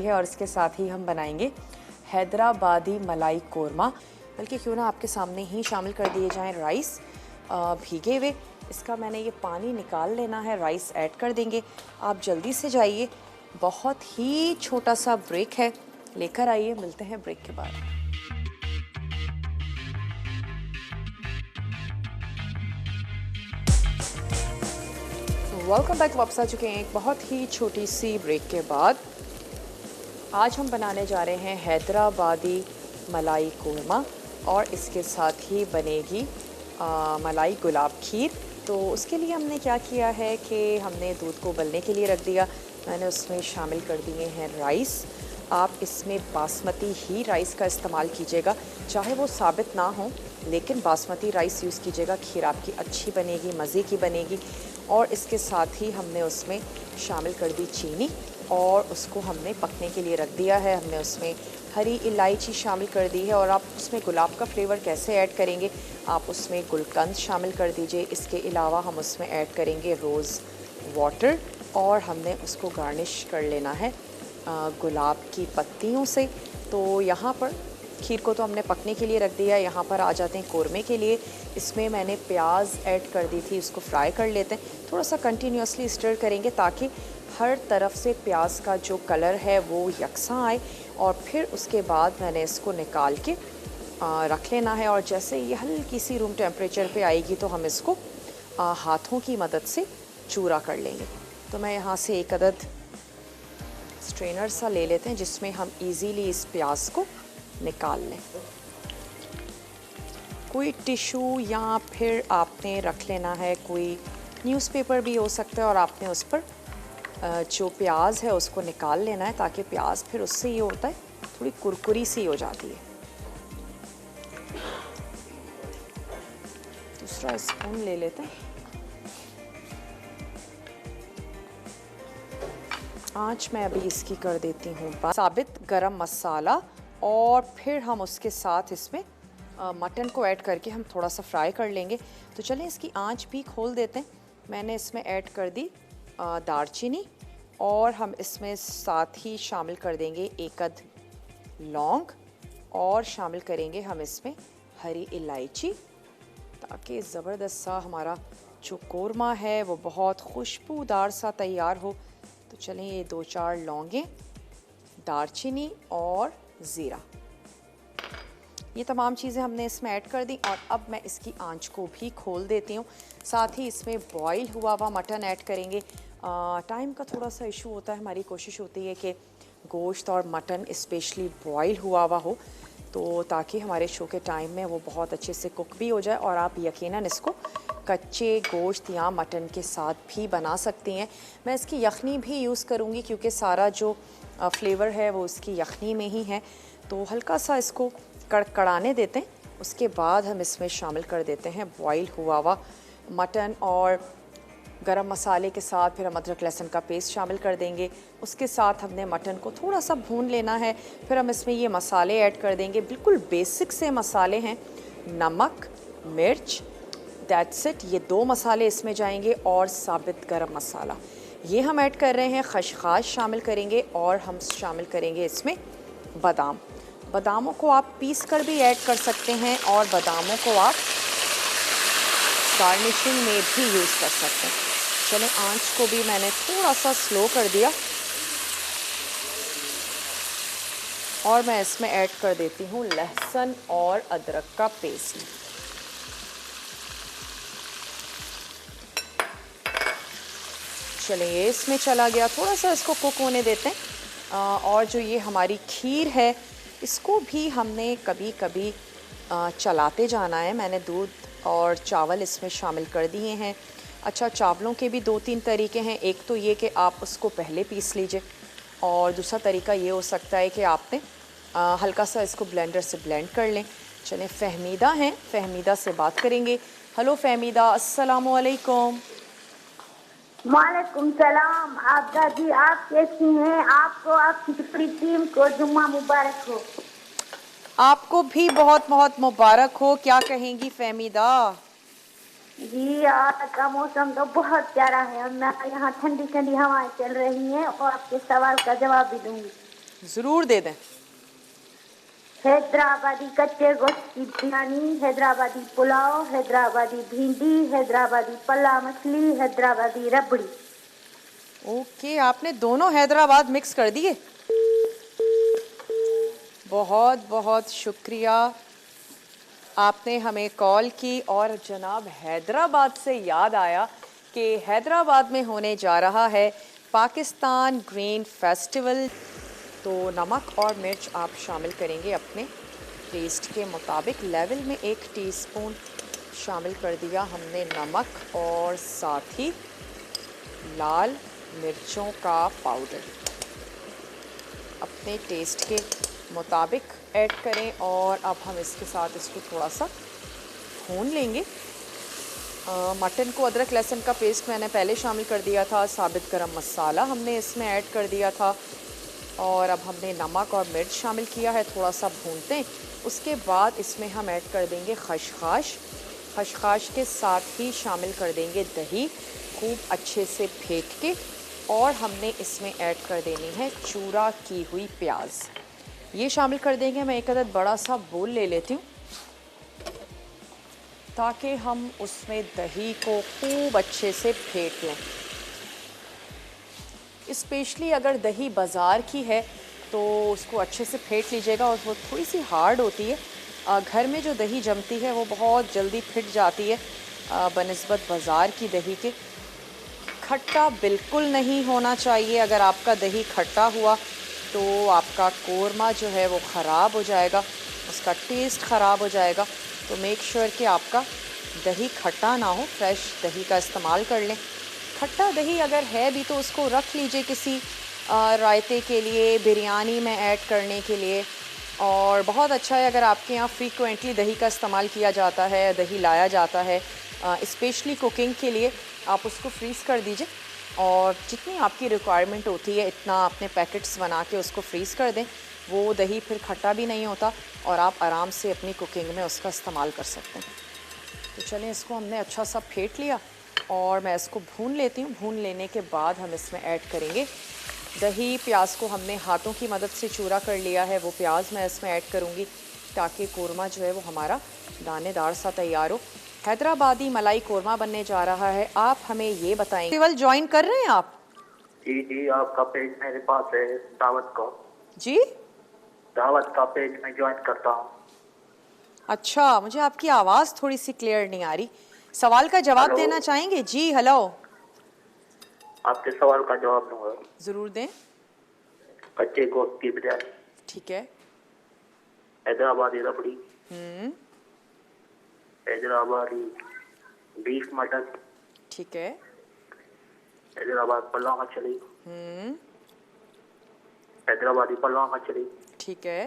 है और इसके साथ ही हम बनाएंगे हैदराबादी मलाई कोरमा। बल्कि क्यों ना आपके सामने ही शामिल कर दिए जाएं राइस भीगे हुए। इसका मैंने ये पानी निकाल लेना है, राइस ऐड कर देंगे। आप जल्दी से जाइए, बहुत ही छोटा सा ब्रेक है, लेकर आइए। मिलते हैं ब्रेक के बाद। Welcome back. वापस आ चुके हैं एक बहुत ही छोटी सी ब्रेक के बाद। आज हम बनाने जा रहे हैं हैदराबादी मलाई कोरमा और इसके साथ ही बनेगी मलाई गुलाब खीर। तो उसके लिए हमने क्या किया है कि हमने दूध को उबलने के लिए रख दिया। मैंने उसमें शामिल कर दिए हैं राइस। आप इसमें बासमती ही राइस का इस्तेमाल कीजिएगा, चाहे वो साबित ना हो, लेकिन बासमती राइस यूज़ कीजिएगा। खीर आपकी अच्छी बनेगी, मज़े की बनेगी। और इसके साथ ही हमने उसमें शामिल कर दी चीनी और उसको हमने पकने के लिए रख दिया है। हमने उसमें हरी इलायची शामिल कर दी है। और आप उसमें गुलाब का फ्लेवर कैसे ऐड करेंगे, आप उसमें गुलकंद शामिल कर दीजिए। इसके अलावा हम उसमें ऐड करेंगे रोज़ वाटर और हमने उसको गार्निश कर लेना है गुलाब की पत्तियों से। तो यहाँ पर खीर को तो हमने पकने के लिए रख दिया। यहाँ पर आ जाते हैं कोरमे के लिए। इसमें मैंने प्याज ऐड कर दी थी, उसको फ्राई कर लेते हैं। थोड़ा सा कंटिन्यूसली स्टर करेंगे ताकि हर तरफ से प्याज का जो कलर है वो यकसा आए। और फिर उसके बाद मैंने इसको निकाल के रख लेना है। और जैसे ये हल्की सी रूम टेम्परेचर पे आएगी तो हम इसको हाथों की मदद से चूरा कर लेंगे। तो मैं यहाँ से एक अदद स्ट्रेनर सा ले लेते हैं जिसमें हम इजीली इस प्याज को निकाल लें। कोई टिशू या फिर आपने रख लेना है, कोई न्यूज़पेपर भी हो सकता है, और आपने उस पर जो प्याज है उसको निकाल लेना है ताकि प्याज फिर उससे ये होता है थोड़ी कुरकुरी सी हो जाती है। दूसरा स्पून ले लेते हैं। आँच मैं अभी इसकी कर देती हूँ साबित गरम मसाला। और फिर हम उसके साथ इसमें मटन को ऐड करके हम थोड़ा सा फ्राई कर लेंगे। तो चलें इसकी आंच भी खोल देते हैं। मैंने इसमें ऐड कर दी दालचीनी और हम इसमें साथ ही शामिल कर देंगे एक अद लौंग और शामिल करेंगे हम इसमें हरी इलायची, ताकि ज़बरदस्त सा हमारा जो कोरमा है वो बहुत खुशबूदार सा तैयार हो। तो चलें ये 2-4 लौंगें, दालचीनी और ज़ीरा, ये तमाम चीज़ें हमने इसमें ऐड कर दी। और अब मैं इसकी आंच को भी खोल देती हूँ। साथ ही इसमें बॉईल हुआ हुआ मटन ऐड करेंगे। टाइम का थोड़ा सा इशू होता है, हमारी कोशिश होती है कि गोश्त और मटन स्पेशली बॉईल हुआ हुआ हो, तो ताकि हमारे शो के टाइम में वो बहुत अच्छे से कुक भी हो जाए। और आप यकीनन इसको कच्चे गोश्त या मटन के साथ भी बना सकती हैं। मैं इसकी यखनी भी यूज़ करूँगी क्योंकि सारा जो फ्लेवर है वो इसकी यखनी में ही है। तो हल्का सा इसको कड़कड़ाने देते हैं। उसके बाद हम इसमें शामिल कर देते हैं बॉईल हुआ हुआ मटन और गरम मसाले के साथ फिर हम अदरक लहसुन का पेस्ट शामिल कर देंगे। उसके साथ हमने मटन को थोड़ा सा भून लेना है। फिर हम इसमें ये मसाले ऐड कर देंगे, बिल्कुल बेसिक से मसाले हैं, नमक, मिर्च, दैट्स इट। ये 2 मसाले इसमें जाएंगे और साबित गरम मसाला ये हम ऐड कर रहे हैं। खशखाश शामिल करेंगे और हम शामिल करेंगे इसमें बादाम। बादामों को आप पीस कर भी ऐड कर सकते हैं और बादामों को आप गार्निशिंग में भी यूज़ कर सकते हैं। चलें आंच को भी मैंने थोड़ा सा स्लो कर दिया और मैं इसमें ऐड कर देती हूँ लहसुन और अदरक का पेस्ट। चलिए ये इसमें चला गया, थोड़ा सा इसको कुक होने देते हैं। और जो ये हमारी खीर है इसको भी हमने कभी कभी चलाते जाना है। मैंने दूध और चावल इसमें शामिल कर दिए हैं। अच्छा, चावलों के भी 2-3 तरीके हैं। एक तो ये कि आप उसको पहले पीस लीजिए और दूसरा तरीका ये हो सकता है कि आपने हल्का सा इसको ब्लेंडर से ब्लेंड कर लें। चलें फ़हमीदा हैं, फ़हमीदा से बात करेंगे। हेलो फ़हमीदा, अस्सलामु अलैकुम। वालेकुम सलाम। आप दादी, आप कैसी हैं? आपको, आपकी पूरी टीम को जुम्मा मुबारक हो। आपको भी बहुत बहुत मुबारक हो। क्या कहेंगी फ़हमीदा? जी, आज का मौसम तो बहुत प्यारा है और मैं यहाँ ठंडी ठंडी हवाएं चल रही हैं और आपके सवाल का जवाब भी दूंगी। ज़रूर दे दें। हैदराबादी कच्चे गोश्त की बिरयानी, हैदराबादी पुलाव, हैदराबादी भिंडी, हैदराबादी पल्ला मछली, हैदराबादी रबड़ी। ओके, आपने दोनों हैदराबाद मिक्स कर दिए। बहुत बहुत शुक्रिया, आपने हमें कॉल की और जनाब हैदराबाद से याद आया कि हैदराबाद में होने जा रहा है पाकिस्तान ग्रीन फेस्टिवल। तो नमक और मिर्च आप शामिल करेंगे अपने टेस्ट के मुताबिक। लेवल में 1 टीस्पून शामिल कर दिया हमने नमक और साथ ही लाल मिर्चों का पाउडर अपने टेस्ट के मुताबिक ऐड करें। और अब हम इसके साथ इसको थोड़ा सा भून लेंगे। मटन को अदरक लहसुन का पेस्ट मैंने पहले शामिल कर दिया था, साबित गरम मसाला हमने इसमें ऐड कर दिया था और अब हमने नमक और मिर्च शामिल किया है। थोड़ा सा भूनते हैं, उसके बाद इसमें हम ऐड कर देंगे खशखाश। खशखाश के साथ ही शामिल कर देंगे दही, खूब अच्छे से फेंट के। और हमने इसमें ऐड कर देनी है चूरा की हुई प्याज, ये शामिल कर देंगे। मैं एक अदद बड़ा सा बोल ले लेती हूँ ताकि हम उसमें दही को खूब अच्छे से फेंट लें। स्पेशली अगर दही बाज़ार की है तो उसको अच्छे से फेंट लीजिएगा, और वो थोड़ी सी हार्ड होती है। घर में जो दही जमती है वो बहुत जल्दी फिट जाती है बनिस्बत बाज़ार की दही के। खट्टा बिल्कुल नहीं होना चाहिए। अगर आपका दही खट्टा हुआ तो आपका कोरमा जो है वो ख़राब हो जाएगा, उसका टेस्ट ख़राब हो जाएगा। तो मेक श्योर कि आपका दही खट्टा ना हो, फ्रेश दही का इस्तेमाल कर लें। खट्टा दही अगर है भी तो उसको रख लीजिए किसी रायते के लिए, बिरयानी में ऐड करने के लिए। और बहुत अच्छा है अगर आपके यहाँ फ्रीक्वेंटली दही का इस्तेमाल किया जाता है, दही लाया जाता है स्पेशली कुकिंग के लिए, आप उसको फ्रीज़ कर दीजिए और जितनी आपकी रिक्वायरमेंट होती है इतना अपने पैकेट्स बना के उसको फ्रीज़ कर दें। वो दही फिर खट्टा भी नहीं होता और आप आराम से अपनी कुकिंग में उसका इस्तेमाल कर सकते हैं। तो चलें, इसको हमने अच्छा सा फेंट लिया और मैं इसको भून लेती हूँ। भून लेने के बाद हम इसमें ऐड करेंगे दही। प्याज को हमने हाथों की मदद से चूरा कर लिया है, वो प्याज मैं इसमें ऐड करूँगी ताकि कोरमा जो है वो हमारा दानेदार सा तैयार हो। हैदराबादी मलाई कोरमा बनने जा रहा है। आप हमें ये बताएं, फेस्टिवल ज्वाइन कर रहे हैं आप? जी जी, आपका पेज मेरे पास है, दावत का। जी, दावत का पेज मैं ज्वाइन करता हूँ। अच्छा, मुझे आपकी आवाज़ थोड़ी सी क्लियर नहीं आ रही। सवाल का जवाब हेलो। देना चाहेंगे? जी, हेलो। आपके सवाल का जवाब दूंगा। ज़रूर दें। कच्चे गोश्त की बिरयानी, ठीक है। हैदराबादी रबड़ी, हैदराबादी बीफ मटन, ठीक है। हैदराबाद पल्ला मछली, हैदराबादी पल्ला मछली, ठीक है।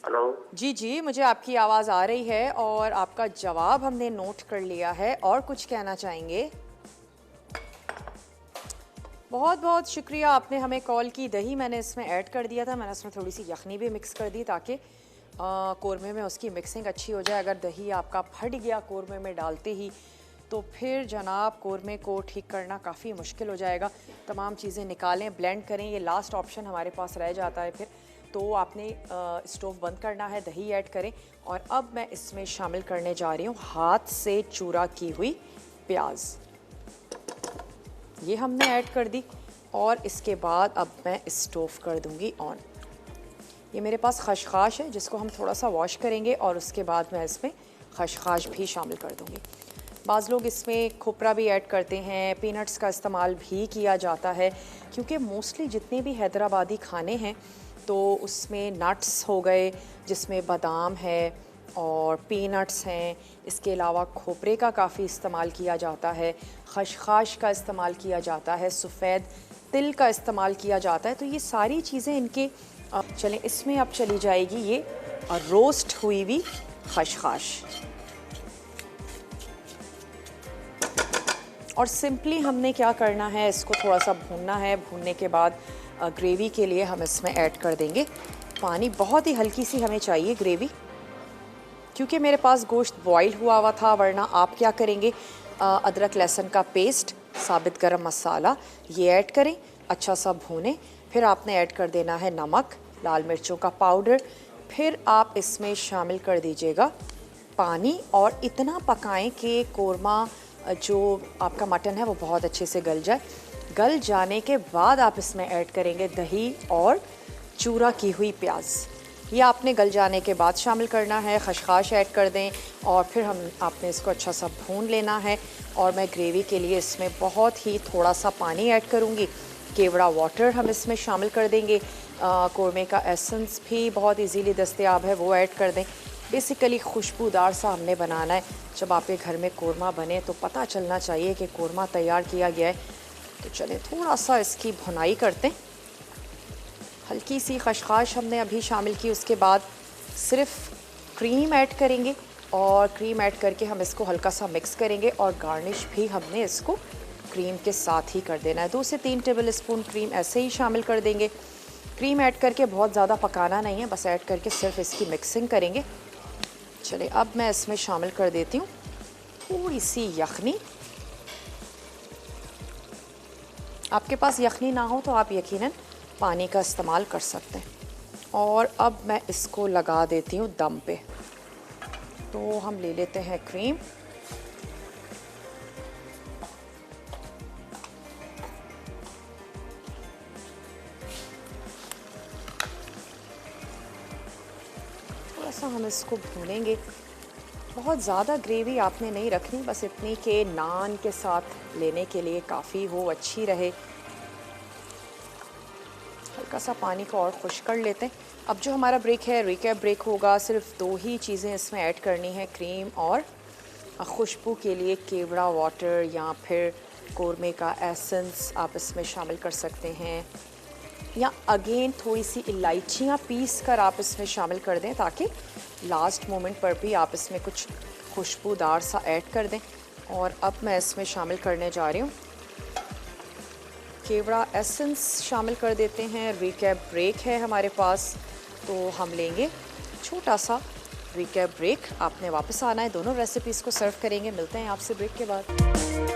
हेलो। जी जी, मुझे आपकी आवाज़ आ रही है और आपका जवाब हमने नोट कर लिया है। और कुछ कहना चाहेंगे? बहुत बहुत शुक्रिया, आपने हमें कॉल की। दही मैंने इसमें ऐड कर दिया था, मैंने इसमें थोड़ी सी यखनी भी मिक्स कर दी ताकि कोरमे में उसकी मिक्सिंग अच्छी हो जाए। अगर दही आपका फट गया कोरमे में डालते ही तो फिर जनाब कोरमे को ठीक करना काफ़ी मुश्किल हो जाएगा। तमाम चीज़ें निकालें, ब्लेंड करें, ये लास्ट ऑप्शन हमारे पास रह जाता है। फिर तो आपने स्टोव बंद करना है, दही ऐड करें। और अब मैं इसमें शामिल करने जा रही हूँ हाथ से चूरा की हुई प्याज, ये हमने ऐड कर दी। और इसके बाद अब मैं स्टोव कर दूंगी ऑन। ये मेरे पास खशखाश है जिसको हम थोड़ा सा वॉश करेंगे और उसके बाद मैं इसमें खशखाश भी शामिल कर दूंगी। बाज़ लोग इसमें खोपरा भी ऐड करते हैं, पीनट्स का इस्तेमाल भी किया जाता है क्योंकि मोस्टली जितने भी हैदराबादी खाने हैं तो उसमें नट्स हो गए जिसमें बादाम है और पीनट्स हैं। इसके अलावा खोपरे का काफ़ी इस्तेमाल किया जाता है, खशखाश का इस्तेमाल किया जाता है, सफ़ेद तिल का इस्तेमाल किया जाता है। तो ये सारी चीज़ें इनके चलें, इसमें अब चली जाएगी ये रोस्ट हुई हुई खशखाश। और सिंपली हमने क्या करना है, इसको थोड़ा सा भूनना है। भूनने के बाद ग्रेवी के लिए हम इसमें ऐड कर देंगे पानी। बहुत ही हल्की सी हमें चाहिए ग्रेवी क्योंकि मेरे पास गोश्त बॉईल हुआ था। वरना आप क्या करेंगे, अदरक लहसुन का पेस्ट साबित गरम मसाला ये ऐड करें, अच्छा सा भूनें। फिर आपने ऐड कर देना है नमक, लाल मिर्चों का पाउडर। फिर आप इसमें शामिल कर दीजिएगा पानी और इतना पकाएं कि कोरमा जो आपका मटन है वो बहुत अच्छे से गल जाए। गल जाने के बाद आप इसमें ऐड करेंगे दही और चूरा की हुई प्याज। ये आपने गल जाने के बाद शामिल करना है। खशखाश ऐड कर दें और फिर आपने इसको अच्छा सा भून लेना है। और मैं ग्रेवी के लिए इसमें बहुत ही थोड़ा सा पानी ऐड करूँगी। केवड़ा वाटर हम इसमें शामिल कर देंगे। कोरमे का एसेंस भी बहुत इजीली दस्तयाब है, वो ऐड कर दें। बेसिकली खुशबूदार सा हमने बनाना है। जब आपके घर में कोरमा बने तो पता चलना चाहिए कि कोरमा तैयार किया गया है। तो चलें थोड़ा सा इसकी भुनाई करते हैं। हल्की सी खशखाश हमने अभी शामिल की, उसके बाद सिर्फ क्रीम ऐड करेंगे और क्रीम ऐड करके हम इसको हल्का सा मिक्स करेंगे और गार्निश भी हमने इसको क्रीम के साथ ही कर देना है। 2 से 3 टेबल स्पून क्रीम ऐसे ही शामिल कर देंगे। क्रीम ऐड करके बहुत ज़्यादा पकाना नहीं है, बस ऐड करके सिर्फ इसकी मिक्सिंग करेंगे। चलिए अब मैं इसमें शामिल कर देती हूँ थोड़ी सी यखनी। आपके पास यखनी ना हो तो आप यकीनन पानी का इस्तेमाल कर सकते हैं। और अब मैं इसको लगा देती हूँ दम पे। तो हम ले लेते हैं क्रीम, थोड़ा सा हम इसको भूनेंगे। बहुत ज़्यादा ग्रेवी आपने नहीं रखनी, बस इतनी कि नान के साथ लेने के लिए काफ़ी हो, अच्छी रहे। हल्का सा पानी को और खुश कर लेते हैं। अब जो हमारा ब्रेक है, रिकैप ब्रेक होगा। सिर्फ 2 ही चीज़ें इसमें ऐड करनी है, क्रीम और खुशबू के लिए केवड़ा वाटर या फिर कोरमे का एसेंस आप इसमें शामिल कर सकते हैं। या अगेन थोड़ी सी इलायचियाँ पीस कर आप इसमें शामिल कर दें ताकि लास्ट मोमेंट पर भी आप इसमें कुछ खुशबूदार सा ऐड कर दें। और अब मैं इसमें शामिल करने जा रही हूँ केवड़ा एसेंस शामिल कर देते हैं। रिकैप ब्रेक है हमारे पास, तो हम लेंगे छोटा सा रिकैप ब्रेक। आपने वापस आना है, दोनों रेसिपीज़ को सर्व करेंगे। मिलते हैं आपसे ब्रेक के बाद।